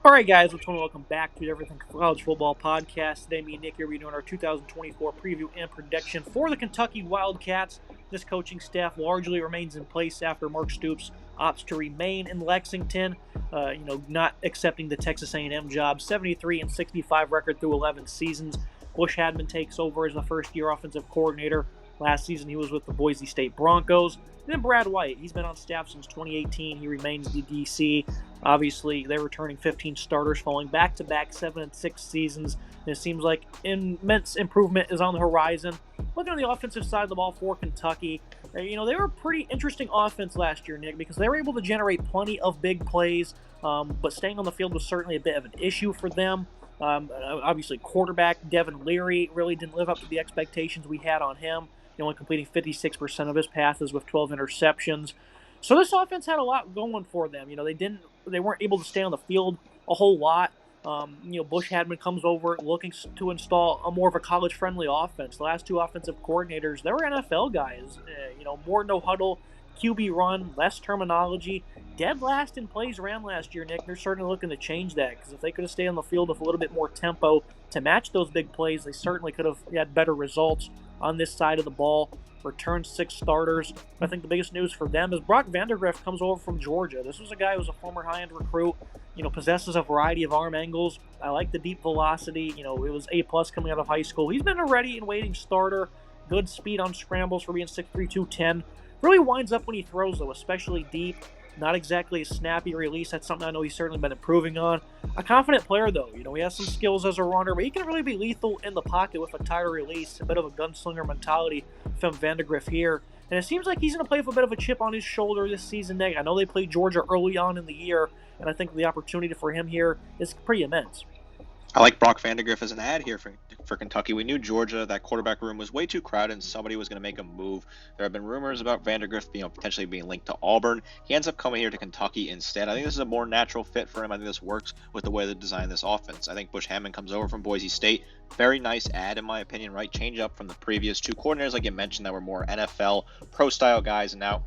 All right, guys, welcome back to Everything College Football Podcast. Today, me and Nick here will be doing our 2024 preview and prediction for the Kentucky Wildcats. This coaching staff largely remains in place after Mark Stoops opts to remain in Lexington, not accepting the Texas A&M job. 73-65 record through 11 seasons. Bush Hadman takes over as the first-year offensive coordinator. Last season, he was with the Boise State Broncos. And then Brad White, he's been on staff since 2018. He remains the DC. Obviously, they're returning 15 starters following back-to-back 7 and 6 seasons. And it seems like immense improvement is on the horizon. Looking on the offensive side of the ball for Kentucky, they were a pretty interesting offense last year, Nick, because they were able to generate plenty of big plays, but staying on the field was certainly a bit of an issue for them. Obviously, quarterback Devin Leary really didn't live up to the expectations we had on him. Only completing 56% of his passes with 12 interceptions. So this offense had a lot going for them. They weren't able to stay on the field a whole lot. Bush Hadman comes over looking to install a more of a college-friendly offense. The last two offensive coordinators, they were NFL guys. More no-huddle, QB run, less terminology. Dead last in plays ran last year, Nick. They're certainly looking to change that because if they could have stayed on the field with a little bit more tempo to match those big plays, they certainly could have had better results on this side of the ball. Returned 6 starters. I think the biggest news for them is Brock Vandagriff comes over from Georgia. This was a guy who was a former high-end recruit, possesses a variety of arm angles. I like the deep velocity. It was A+ coming out of high school. He's been a ready and waiting starter. Good speed on scrambles for being 6'3", 210. Really winds up when he throws, though, especially deep. Not exactly a snappy release. That's something I know he's certainly been improving on. A confident player, though. He has some skills as a runner, but he can really be lethal in the pocket with a tighter release. A bit of a gunslinger mentality from Vandagriff here. And it seems like he's going to play with a bit of a chip on his shoulder this season. I know they played Georgia early on in the year, and I think the opportunity for him here is pretty immense. I like Brock Vandagriff as an ad here for Kentucky. We knew Georgia, that quarterback room was way too crowded and somebody was going to make a move. There have been rumors about Vandagriff potentially being linked to Auburn. He ends up coming here to Kentucky instead. I think this is a more natural fit for him. I think this works with the way they design this offense. I think Bush Hadman comes over from Boise State. Very nice ad, in my opinion, right? Change up from the previous two coordinators, like you mentioned, that were more NFL pro-style guys, and now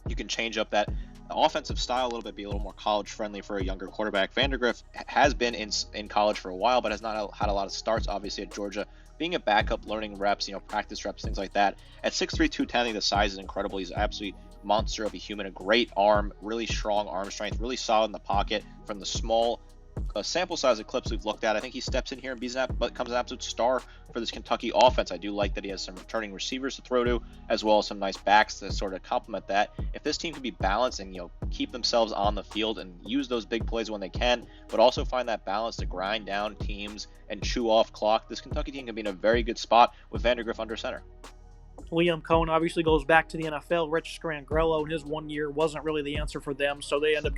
you can change up that offensive style a little bit, be a little more college friendly for a younger quarterback. Vandagriff has been in college for a while, but has not had a lot of starts, obviously, at Georgia. Being a backup, learning reps, practice reps, things like that. At 6'3", 210, I think the size is incredible. He's an absolute monster of a human, a great arm, really strong arm strength, really solid in the pocket. From the small sample size of clips we've looked at, I think he steps in here and becomes an absolute star for this Kentucky offense. I do like that he has some returning receivers to throw to, as well as some nice backs to sort of complement that. If this team can be balanced and keep themselves on the field and use those big plays when they can, but also find that balance to grind down teams and chew off clock, this Kentucky team can be in a very good spot with Vandagriff under center. Liam Cohn obviously goes back to the NFL. Rich Scangrello in his 1 year wasn't really the answer for them, so they end up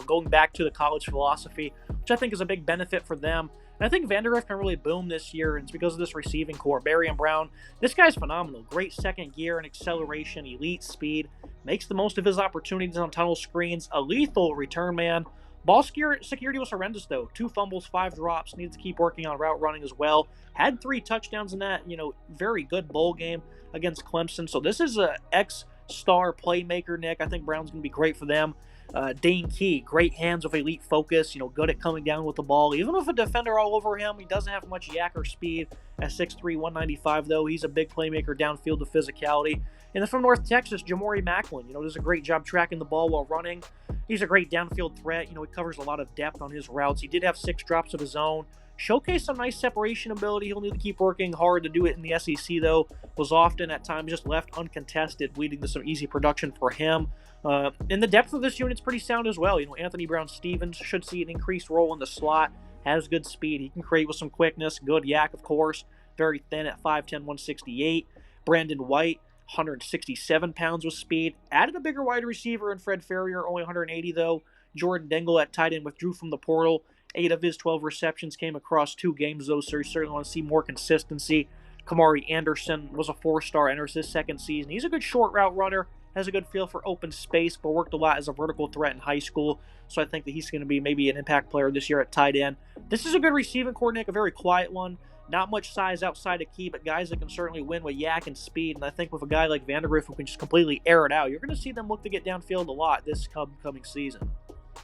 going back to the college philosophy, which I think is a big benefit for them. And I think Vandagriff can really boom this year, and it's because of this receiving core. Barrion Brown, this guy's phenomenal. Great second gear and acceleration, elite speed, makes the most of his opportunities on tunnel screens, a lethal return man. Ball security was horrendous, though. 2 fumbles, 5 drops. Needs to keep working on route running as well. Had 3 touchdowns in that, very good bowl game against Clemson. So this is a ex-star playmaker, Nick. I think Brown's going to be great for them. Dane Key, great hands with elite focus, good at coming down with the ball. Even with a defender all over him, he doesn't have much yak or speed. At 6'3", 195, though, he's a big playmaker downfield to physicality. And then from North Texas, Jamori Macklin, does a great job tracking the ball while running. He's a great downfield threat. He covers a lot of depth on his routes. He did have 6 drops of his own. Showcased some nice separation ability. He'll need to keep working hard to do it in the SEC, though. Was often, at times, just left uncontested, leading to some easy production for him. And the depth of this unit's pretty sound as well. Anthony Brown-Stevens should see an increased role in the slot. Has good speed. He can create with some quickness. Good yak, of course. Very thin at 5'10", 168. Brandon White, 167 pounds with speed. Added a bigger wide receiver in Fred Ferrier, only 180, though. Jordan Dingle at tight end withdrew from the portal. 8 of his 12 receptions came across 2 games, though, so you certainly want to see more consistency. Kamari Anderson was a 4-star, enters his second season. He's a good short route runner, has a good feel for open space, but worked a lot as a vertical threat in high school, so I think that he's going to be maybe an impact player this year at tight end. This is a good receiving core, Nick, a very quiet one. Not much size outside of key, but guys that can certainly win with yak and speed, and I think with a guy like Vandagriff who can just completely air it out, you're going to see them look to get downfield a lot this coming season.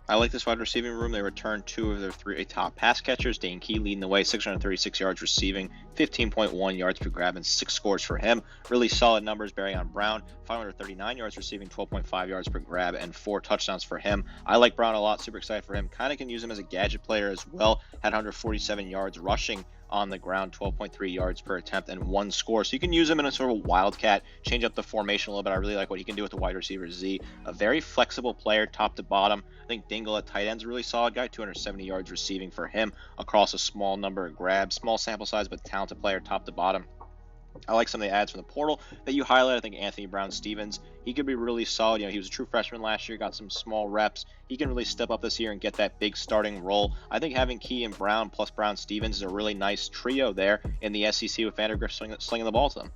I like this wide receiving room. They returned two of their three top pass catchers. Dane Key leading the way, 636 yards receiving, 15.1 yards per grab, and 6 scores for him. Really solid numbers. Barryon Brown, 539 yards receiving, 12.5 yards per grab, and 4 touchdowns for him. I like Brown a lot. Super excited for him. Kind of can use him as a gadget player as well. Had 147 yards rushing on the ground, 12.3 yards per attempt, and 1 score. So you can use him in a sort of wildcat, change up the formation a little bit. I really like what he can do with the wide receiver Z. A very flexible player, top to bottom. I think Dingle at tight end's a really solid guy, 270 yards receiving for him across a small number of grabs. Small sample size, but talented player, top to bottom. I like some of the ads from the portal that you highlight. I think Anthony Brown-Stevens, he could be really solid. He was a true freshman last year, got some small reps. He can really step up this year and get that big starting role. I think having Key and Brown plus Brown-Stevens is a really nice trio there in the SEC with Vandegrift slinging the ball to them.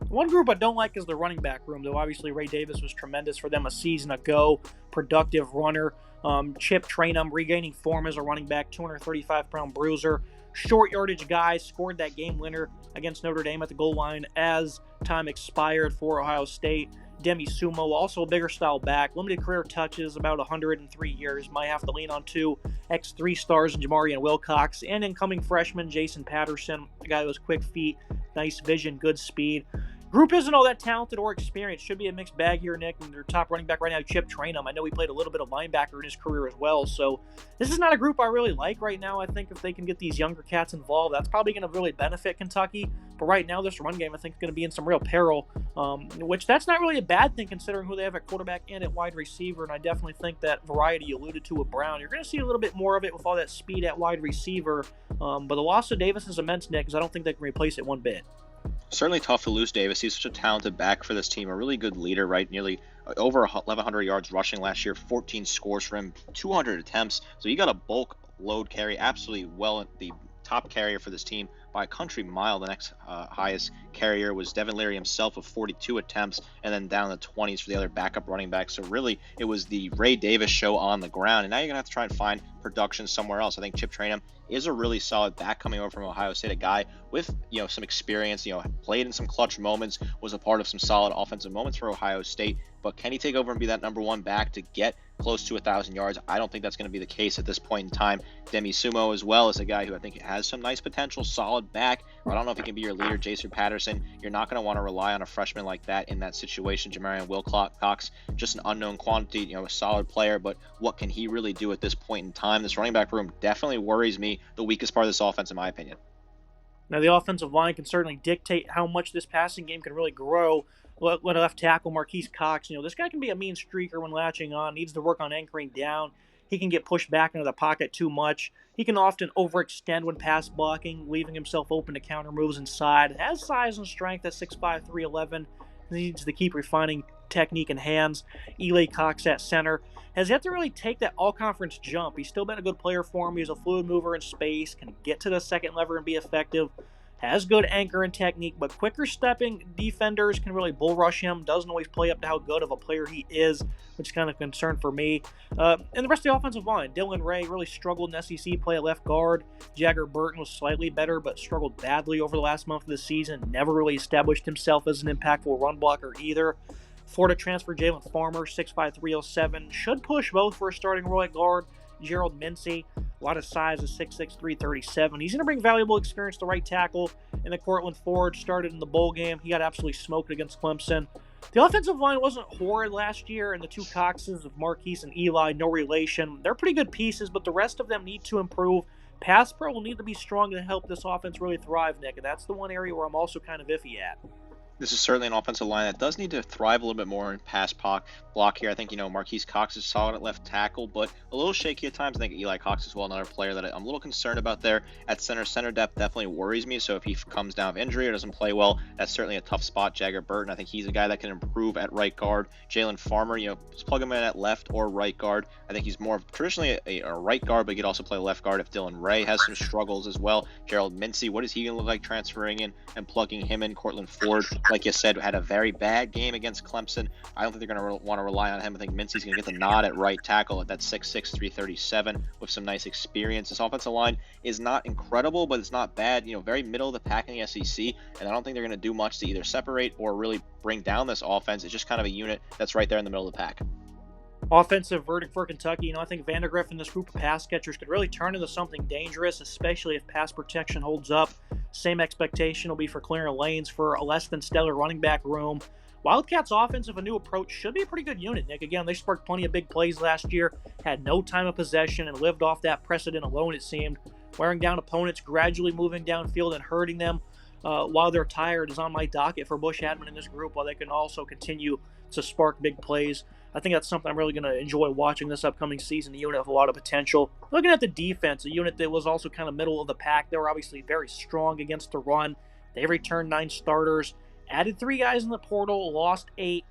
One group I don't like is the running back room, though obviously Ray Davis was tremendous for them a season ago. Productive runner. Chip Trainum regaining form as a running back, 235-pound bruiser. Short yardage guy, scored that game winner against Notre Dame at the goal line as time expired for Ohio State. Demi Sumo, also a bigger style back. Limited career touches, about 103 years. Might have to lean on 2 X3 stars in Jamarian Wilcox. And incoming freshman Jason Patterson, a guy with those quick feet, nice vision, good speed. Group isn't all that talented or experienced. Should be a mixed bag here, Nick. And their top running back right now, Chip Trainum. I know he played a little bit of linebacker in his career as well. So this is not a group I really like right now. I think if they can get these younger cats involved, that's probably going to really benefit Kentucky. But right now, this run game, I think, is going to be in some real peril, which that's not really a bad thing considering who they have at quarterback and at wide receiver. And I definitely think that variety you alluded to with Brown, you're going to see a little bit more of it with all that speed at wide receiver. But the loss of Davis is immense, Nick, because I don't think they can replace it one bit. Certainly tough to lose Davis. He's such a talented back for this team, a really good leader, right? Nearly over 1,100 yards rushing last year, 14 scores for him, 200 attempts. So you got a bulk load carry, absolutely well the top carrier for this team by a country mile. The next highest carrier was Devin Leary himself with 42 attempts, and then down in the 20s for the other backup running back. So really, it was the Ray Davis show on the ground, and now you're going to have to try and find production somewhere else. I think Chip Trainum is a really solid back coming over from Ohio State, a guy with some experience, played in some clutch moments, was a part of some solid offensive moments for Ohio State. But can he take over and be that number one back to get close to 1,000 yards? I don't think that's going to be the case at this point in time. Demi Sumo as well is a guy who I think has some nice potential, solid back. I don't know if he can be your leader. Jason Patterson, you're not going to want to rely on a freshman like that in that situation. Jamarian Wilcox, just an unknown quantity, a solid player, but what can he really do at this point in time? This running back room definitely worries me, the weakest part of this offense in my opinion. Now the offensive line can certainly dictate how much this passing game can really grow. Left tackle Marquise Cox, this guy can be a mean streaker when latching on, needs to work on anchoring down. He can get pushed back into the pocket too much. He can often overextend when pass blocking, leaving himself open to counter moves inside. Has size and strength at 6'5", 311. Needs to keep refining technique and hands. Eli Cox at center has yet to really take that all-conference jump. He's still been a good player for him. He's a fluid mover in space, can get to the second lever and be effective. Has good anchor and technique, but quicker stepping defenders can really bull rush him. Doesn't always play up to how good of a player he is, which is kind of a concern for me. And the rest of the offensive line, Dylan Ray really struggled in SEC play at left guard. Jagger Burton was slightly better, but struggled badly over the last month of the season. Never really established himself as an impactful run blocker either. Florida transfer Jalen Farmer, 6'5", 307, should push both for a starting role at guard. Gerald Mincy, a lot of size, is 6'6", 337. He's going to bring valuable experience to right tackle. And the Cortland Ford started in the bowl game. He got absolutely smoked against Clemson. The offensive line wasn't horrid last year, and the two Coxes of Marquise and Eli, no relation. They're pretty good pieces, but the rest of them need to improve. Pass pro will need to be strong to help this offense really thrive, Nick, and that's the one area where I'm also kind of iffy at. This is certainly an offensive line that does need to thrive a little bit more in pass block here. I think, Marquise Cox is solid at left tackle, but a little shaky at times. I think Eli Cox as well, another player that I'm a little concerned about there at center. Center depth definitely worries me, so if he comes down with injury or doesn't play well, that's certainly a tough spot. Jagger Burton, I think he's a guy that can improve at right guard. Jalen Farmer, just plug him in at left or right guard. I think he's more traditionally a right guard, but he could also play left guard if Dylan Ray has some struggles as well. Gerald Mincy, what is he going to look like transferring in and plugging him in? Cortland Ford, like you said, had a very bad game against Clemson. I don't think they're going to want to rely on him. I think Mincy's going to get the nod at right tackle at that 6'6", 337 with some nice experience. This offensive line is not incredible, but it's not bad. Very middle of the pack in the SEC, and I don't think they're going to do much to either separate or really bring down this offense. It's just kind of a unit that's right there in the middle of the pack. Offensive verdict for Kentucky. I think Vandegrift and this group of pass catchers could really turn into something dangerous, especially if pass protection holds up. Same expectation will be for clearing lanes for a less than stellar running back room. Wildcats offense, if a new approach, should be a pretty good unit, Nick. Again, they sparked plenty of big plays last year, had no time of possession, and lived off that precedent alone, it seemed. Wearing down opponents, gradually moving downfield and hurting them while they're tired is on my docket for Bush Admin in this group, while they can also continue to spark big plays. I think that's something I'm really going to enjoy watching this upcoming season. The unit with a lot of potential. Looking at the defense, a unit that was also kind of middle of the pack. They were obviously very strong against the run. They returned 9 starters, added 3 guys in the portal, lost 8.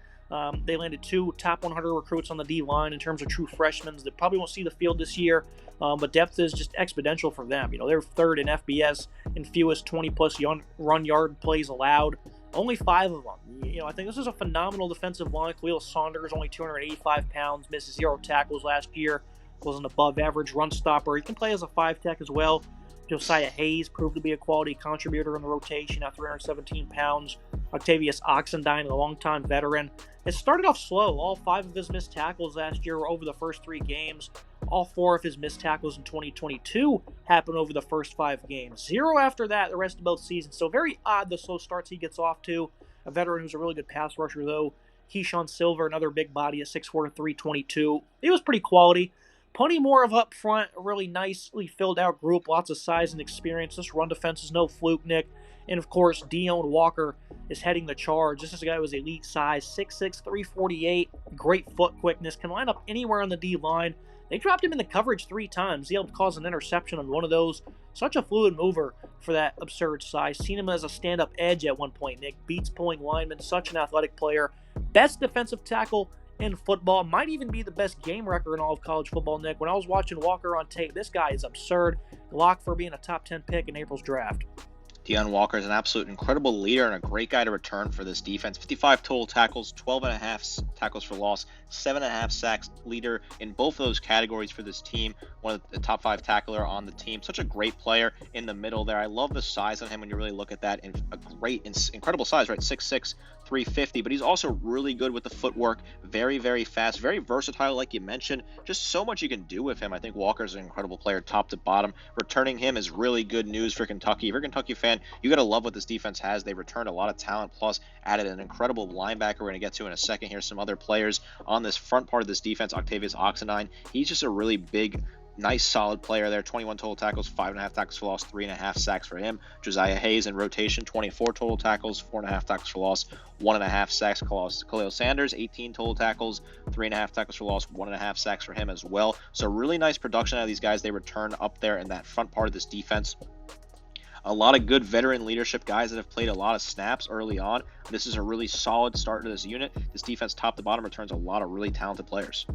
They landed 2 top 100 recruits on the D-line in terms of true freshmen that probably won't see the field this year, but depth is just exponential for them. They're 3rd in FBS in fewest 20-plus run yard plays allowed. Only 5 of them. I think this is a phenomenal defensive line. Khalil Saunders, only 285 pounds, missed 0 tackles last year, was an above-average run stopper. He can play as a 5-tech as well. Josiah Hayes proved to be a quality contributor in the rotation at 317 pounds. Octavius Oxendine, a longtime veteran. It started off slow. All 5 of his missed tackles last year were over the first 3 games. All 4 of his missed tackles in 2022 happened over the first 5 games. 0 after that the rest of both seasons. So very odd the slow starts he gets off to. A veteran who's a really good pass rusher, though. Keyshawn Silver, another big body at 6'4", 322. He was pretty quality. Plenty more of up front, a really nicely filled out group, lots of size and experience. This run defense is no fluke, Nick. And of course, Deone Walker is heading the charge. This is a guy who was elite size, 6'6", 348, great foot quickness, can line up anywhere on the D line. They dropped him in the coverage 3 times. He helped cause an interception on one of those. Such a fluid mover for that absurd size. Seen him as a stand-up edge at one point, Nick. Beats pulling linemen. Such an athletic player. Best defensive tackle in football. Might even be the best game record in all of college football, Nick. When I was watching Walker on tape, this guy is absurd. Lock for being a top 10 pick in April's draft. Deone Walker is an absolute incredible leader and a great guy to return for this defense. 55 total tackles, 12.5 tackles for loss, 7.5 sacks, leader in both of those categories for this team. One of the top 5 tackler on the team. Such a great player in the middle there. I love the size on him when you really look at that. And a great, incredible size, right? 6'6", 350, but he's also really good with the footwork. Very, very fast, very versatile, like you mentioned. Just so much you can do with him. I think Walker's an incredible player top to bottom. Returning him is really good news for Kentucky. If you're a Kentucky fan, you got to love what this defense has. They returned a lot of talent, plus added an incredible linebacker we're going to get to in a second here. Some other players on this front part of this defense. Octavius Oxendine, he's just a really big, nice, solid player there. 21 total tackles, 5.5 tackles for loss, 3.5 sacks for him. Josiah Hayes in rotation, 24 total tackles, 4.5 tackles for loss, 1.5 sacks. Khalil Sanders, 18 total tackles, 3.5 tackles for loss, 1.5 sacks for him as well. So really nice production out of these guys. They return up there in that front part of this defense. A lot of good veteran leadership guys that have played a lot of snaps early on. This is a really solid start to this unit. This defense top to bottom returns a lot of really talented players.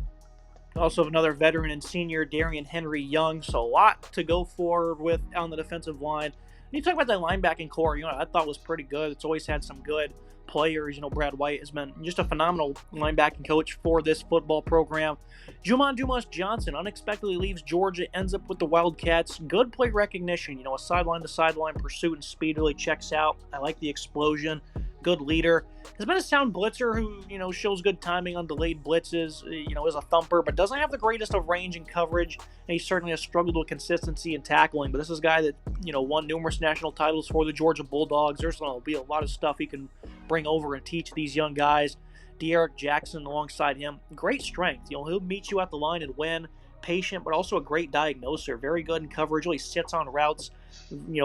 Also another veteran and senior, Darian Henry Young, so a lot to go forward with on the defensive line. And you talk about that linebacking core, I thought was pretty good. It's always had some good players. Brad White has been just a phenomenal linebacking coach for this football program. Juwan Dumas-Johnson unexpectedly leaves Georgia, ends up with the Wildcats. Good play recognition, a sideline-to-sideline pursuit and speed really checks out. I like the explosion. Good leader. Has been a sound blitzer who, shows good timing on delayed blitzes, is a thumper, but doesn't have the greatest of range and coverage. And he certainly has struggled with consistency and tackling. But this is a guy that, won numerous national titles for the Georgia Bulldogs. There's going to be a lot of stuff he can bring over and teach these young guys. De'Eric Jackson alongside him. Great strength. He'll meet you at the line and win. Patient, but also a great diagnoser. Very good in coverage. Really sits on routes,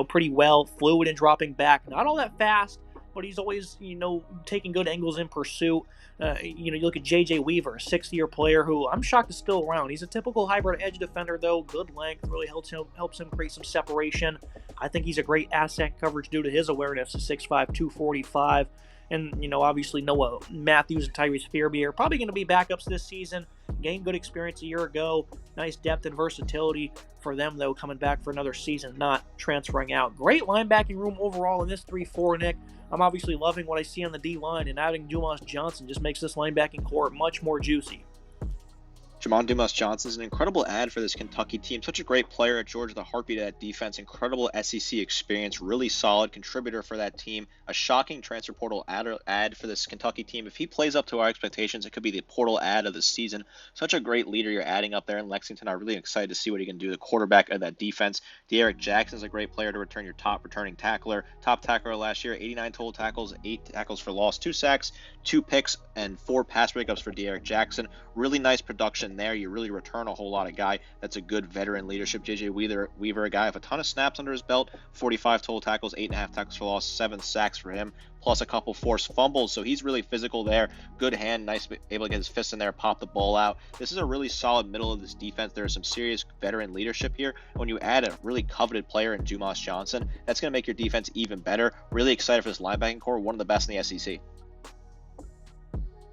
pretty well. Fluid in dropping back. Not all that fast, but he's always, taking good angles in pursuit. You look at J.J. Weaver, a 6th-year player who I'm shocked is still around. He's a typical hybrid edge defender, though. Good length, really helps him create some separation. I think he's a great asset coverage due to his awareness, 6'5", 245. And, obviously Noah Matthews and Tyrese Fearby are probably going to be backups this season. Gained good experience a year ago. Nice depth and versatility for them, though, coming back for another season, not transferring out. Great linebacking room overall in this 3-4, Nick. I'm obviously loving what I see on the D-line, and adding Dumas Johnson just makes this linebacking core much more juicy. Jamon Dumas Johnson is an incredible ad for this Kentucky team. Such a great player at Georgia, the heartbeat of that defense. Incredible SEC experience, really solid contributor for that team. A shocking transfer portal ad for this Kentucky team. If he plays up to our expectations, it could be the portal ad of the season. Such a great leader you're adding up there in Lexington. I'm really excited to see what he can do. The quarterback of that defense. De'Aaron Jackson is a great player to return your top returning tackler. Top tackler last year, 89 total tackles, 8 tackles for loss, 2 sacks, 2 picks, and 4 pass breakups for De'Aaron Jackson. Really nice production there. You really return a whole lot of guy. That's a good veteran leadership. JJ Weaver, a guy with a ton of snaps under his belt, 45 total tackles, 8.5 tackles for loss, 7 sacks for him, plus a couple forced fumbles. So he's really physical there. Good hand, nice, able to get his fist in there, pop the ball out. This is a really solid middle of this defense. There's some serious veteran leadership here. When you add a really coveted player in Dumas Johnson, that's going to make your defense even better. Really excited for this linebacking core, one of the best in the SEC.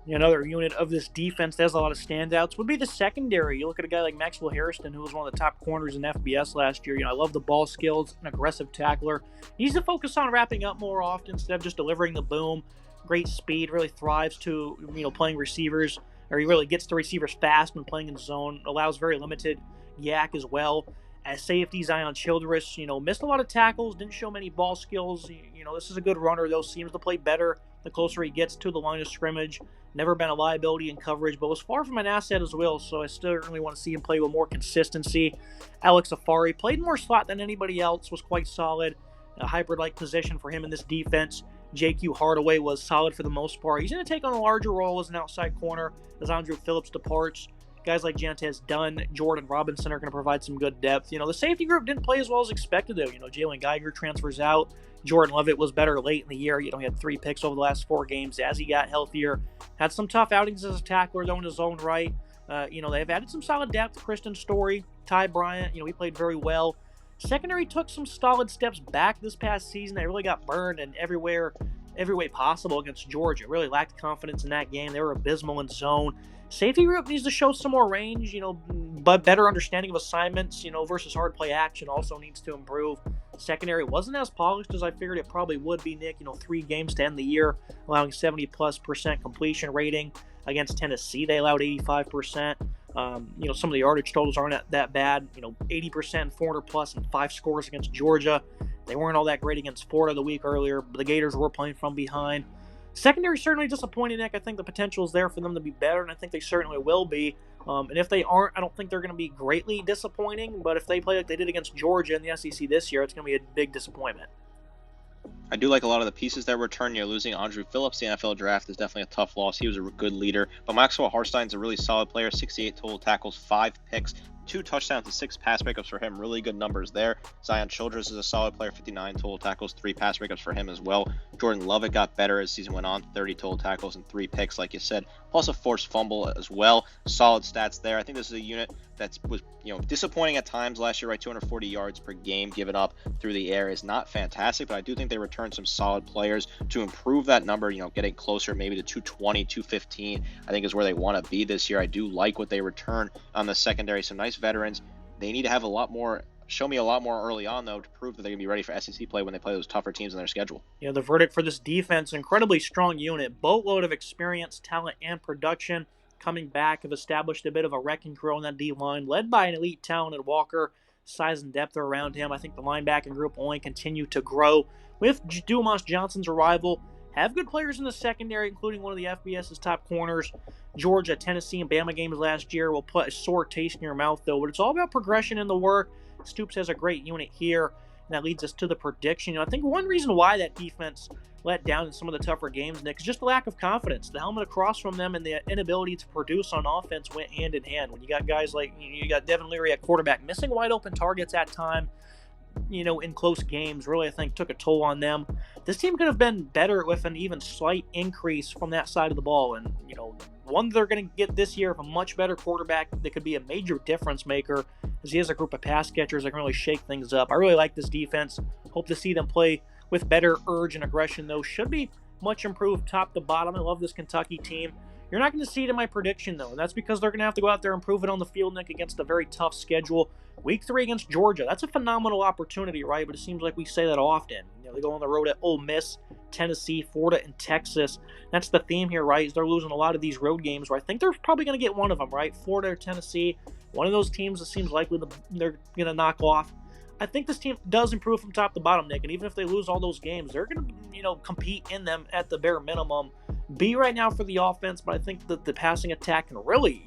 Another unit of this defense that has a lot of standouts would be the secondary. You look at a guy like Maxwell Harrison, who was one of the top corners in FBS last year. I love the ball skills, an aggressive tackler. He needs to focus on wrapping up more often instead of just delivering the boom. Great speed, really thrives to playing receivers, or he really gets to receivers fast when playing in zone. Allows very limited yak as well. As safety, Zion Childress, missed a lot of tackles, didn't show many ball skills. This is a good runner, though. Seems to play better the closer he gets to the line of scrimmage. Never been a liability in coverage, but was far from an asset as well, so I still really want to see him play with more consistency. Alex Afari played more slot than anybody else, was quite solid. A hybrid-like position for him in this defense. J.Q. Hardaway was solid for the most part. He's going to take on a larger role as an outside corner as Andrew Phillips departs. Guys like Jantez Dunn, Jordan Robinson are going to provide some good depth. The safety group didn't play as well as expected, though. Jalen Geiger transfers out. Jordan Lovett was better late in the year. He had 3 picks over the last 4 games as he got healthier. Had some tough outings as a tackler, though, in his own right. They've added some solid depth. Kristen Story, Ty Bryant, he played very well. Secondary took some solid steps back this past season. They really got burned in every way possible against Georgia. Really lacked confidence in that game. They were abysmal in zone. Safety group needs to show some more range, but better understanding of assignments, versus hard play action also needs to improve. Secondary wasn't as polished as I figured it probably would be, Nick. 3 games to end the year, allowing 70+% completion rating. Against Tennessee, they allowed 85%. Some of the yardage totals aren't that bad. 80%, 400+, and 5 scores against Georgia. They weren't all that great against Florida the week earlier, but the Gators were playing from behind. Secondary certainly disappointing, Nick. I think the potential is there for them to be better, and I think they certainly will be. And if they aren't, I don't think they're going to be greatly disappointing. But if they play like they did against Georgia in the SEC this year, it's going to be a big disappointment. I do like a lot of the pieces that return. You're losing Andrew Phillips. The NFL draft is definitely a tough loss. He was a good leader. But Maxwell Harstein's a really solid player. 68 total tackles, 5 picks, 2 touchdowns and 6 pass breakups for him. Really good numbers there. Zion Childress is a solid player. 59 total tackles, 3 pass breakups for him as well. Jordan Lovett got better as the season went on. 30 total tackles and 3 picks, like you said. Plus a forced fumble as well. Solid stats there. I think this is a unit that was disappointing at times last year, right? 240 yards per game given up through the air is not fantastic, but I do think they returned some solid players to improve that number, getting closer maybe to 220, 215, I think is where they want to be this year. I do like what they return on the secondary. Some nice veterans. They need to have show me a lot more early on, though, to prove that they're going to be ready for SEC play when they play those tougher teams in their schedule. The verdict for this defense, incredibly strong unit, boatload of experience, talent, and production. Coming back, have established a bit of a wrecking crew on that D-line, led by an elite talented Walker. Size and depth are around him. I think the linebacking group will only continue to grow with Dumas Johnson's arrival. Have good players in the secondary, including one of the FBS's top corners. Georgia, Tennessee, and Bama games last year will put a sore taste in your mouth, though. But it's all about progression in the work. Stoops has a great unit here, and that leads us to the prediction. I think one reason why that defense let down in some of the tougher games, Nick, is just the lack of confidence. The helmet across from them and the inability to produce on offense went hand in hand. When you got guys like, you got Devin Leary at quarterback, missing wide open targets at time, in close games, really, I think, took a toll on them. This team could have been better with an even slight increase from that side of the ball. And, one they're going to get this year, a much better quarterback that could be a major difference maker, as he has a group of pass catchers that can really shake things up. I really like this defense. Hope to see them play with better urge and aggression, though. Should be much improved top to bottom. I love this Kentucky team. You're not going to see it in my prediction, though, and that's because they're going to have to go out there and prove it on the field, Nick, against a very tough schedule. Week 3 against Georgia. That's a phenomenal opportunity, right? But it seems like we say that often. They go on the road at Ole Miss, Tennessee, Florida, and Texas. That's the theme here, right? Is they're losing a lot of these road games where I think they're probably going to get one of them, right? Florida or Tennessee, one of those teams that seems likely they're going to knock off. I think this team does improve from top to bottom, Nick, and even if they lose all those games, they're going to, compete in them at the bare minimum. B right now for the offense, but I think that the passing attack can really,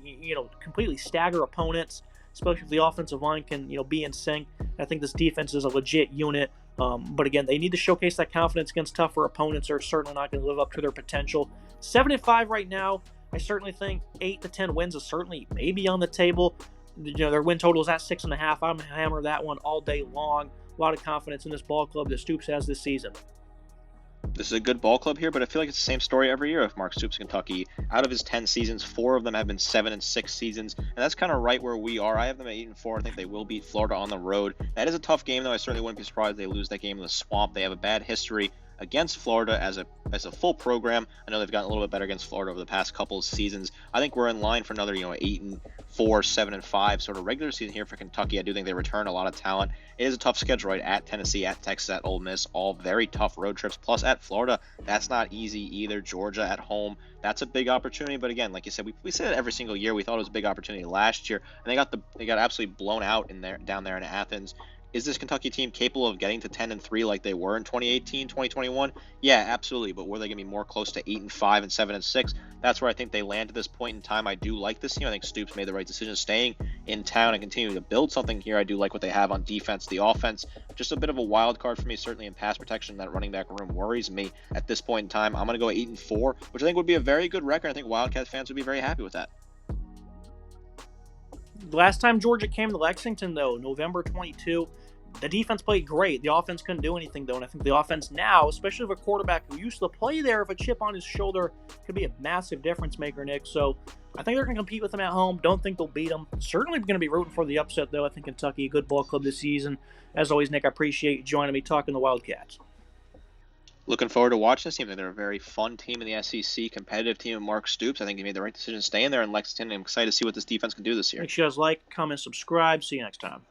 completely stagger opponents, especially if the offensive line can, be in sync. I think this defense is a legit unit. But again, they need to showcase that confidence against tougher opponents. They're certainly not going to live up to their potential. 7-5 right now. I certainly think 8 to 10 wins is certainly maybe on the table. Their win total is at 6.5. I'm going to hammer that one all day long. A lot of confidence in this ball club that Stoops has this season. This is a good ball club here, but I feel like it's the same story every year with Mark Stoops, Kentucky. Out of his 10 seasons, 4 of them have been 7-6 seasons, and that's kind of right where we are. I have them at 8-4. I think they will beat Florida on the road. That is a tough game, though. I certainly wouldn't be surprised if they lose that game in the Swamp. They have a bad history against Florida as a full program. I know they've gotten a little bit better against Florida over the past couple of seasons. I think we're in line for another 8-4, 7-5 sort of regular season here for Kentucky. I do think they return a lot of talent. It is a tough schedule, right? At Tennessee, at Texas, at Ole Miss, all very tough road trips. Plus at Florida, that's not easy either. Georgia at home, that's a big opportunity. But again, like you said, we say it every single year. We thought it was a big opportunity last year, and they got absolutely blown out down there in Athens. Is this Kentucky team capable of getting to 10-3 like they were in 2018, 2021? Yeah, absolutely. But were they going to be more close to 8-5 and 7-6? That's where I think they land at this point in time. I do like this team. I think Stoops made the right decision staying in town and continuing to build something here. I do like what they have on defense. The offense, just a bit of a wild card for me, certainly in pass protection. That running back room worries me at this point in time. I'm going to go 8-4, which I think would be a very good record. I think Wildcats fans would be very happy with that. Last time Georgia came to Lexington, though, November 22, the defense played great. The offense couldn't do anything, though, and I think the offense now, especially with a quarterback who used to play there with a chip on his shoulder, could be a massive difference maker, Nick. So I think they're going to compete with them at home. Don't think they'll beat them. Certainly going to be rooting for the upset, though. I think Kentucky, a good ball club this season. As always, Nick, I appreciate you joining me talking the Wildcats. Looking forward to watching this team. They're a very fun team in the SEC, competitive team of Mark Stoops. I think he made the right decision staying there in Lexington. I'm excited to see what this defense can do this year. Make sure you guys like, comment, subscribe. See you next time.